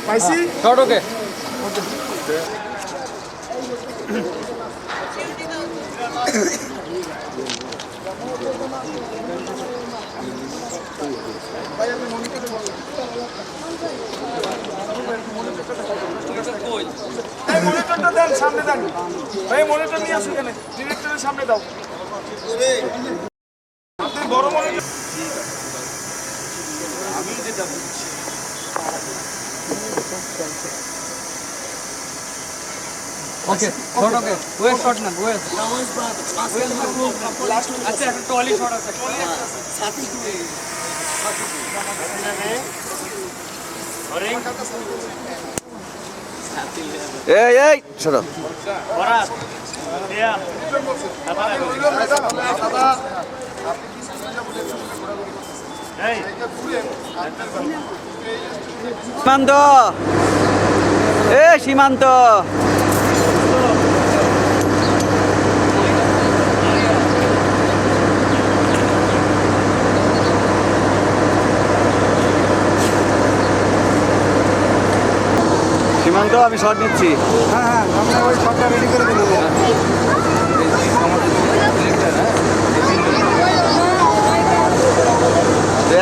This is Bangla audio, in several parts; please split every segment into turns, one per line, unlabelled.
পাইছি
শর্ট ওকে
মনিটরটা দেন, সামনে দেন ভাই, মনিটর নিয়ে আসুন, এখানে ডিরেক্টরের সামনে দাও। আপনি বড় মনিটর। আমি যেটা বুঝছি
ওকে শর্ট ওকে ওয়ে শর্ট না ওয়ে আচ্ছা একটা টলি শর্ট আছে সাথী
এই এই শোনো
বরাত দেয়া
সীমান্ত এ সীমান্ত সীমান্ত আমি শট নিচ্ছি।
হ্যাঁ হ্যাঁ, আমরা ওই শটটা রেডি করে দেবো।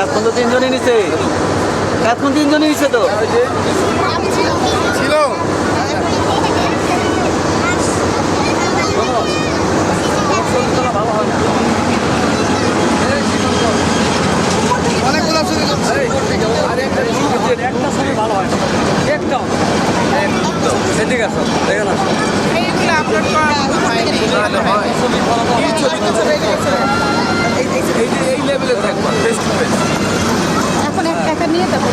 এখন তো তিনজনই নিচ্ছে, এখন তিনজনই নিচ্ছে তো
ছিল অনেকগুলো
একটা সময় ভালো হয় না একটাও ঠিক আছে দেখেন
এইগুলো আপলোড করা হয় এই ছবি তো এই লেভেলে থাকবা ফেস টু ফেস।
এখন একটা নিয়ে যাবো।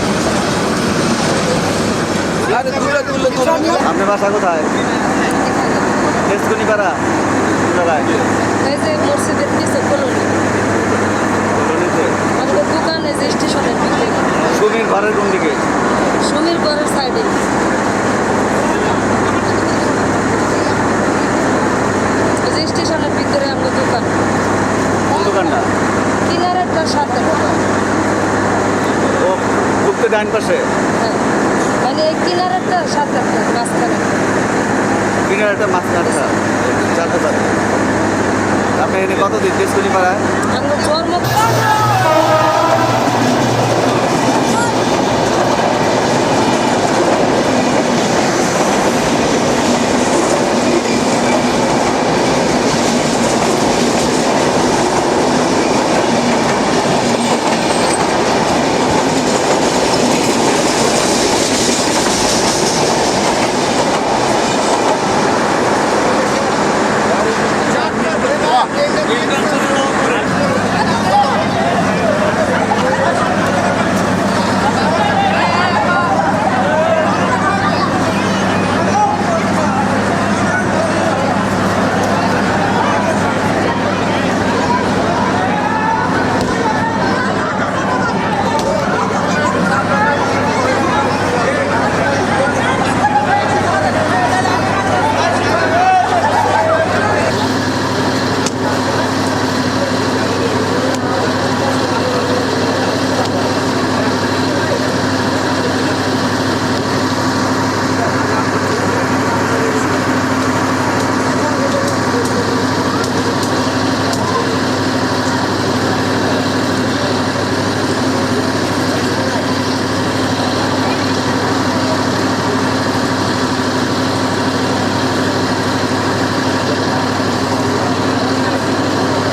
আপনার বাসা কোথায়? তেজকুনিপাড়া কোথায়?
এই যে মসজিদের পিছে কলোনি, আমাদের দোকান এই যে স্টেশনের দিকে,
সুমির ঘরের কোন দিকে?
সমীর ঘরের সাইডে। এই যে স্টেশনের ভিতরে আমাদের দোকান।
কোন দোকানটা?
কিনারেরটা সাথে,
ও ঢুকতে ডাইন পাশে,
হ্যাঁ মানে এই কিনারেরটা সাথে মাঝখানে।
কিনার একটা মাঝখানটা চারটে পারে। আপনি এনে কতদিন তেজকুনিপাড়ায়?
আমরা জন্ম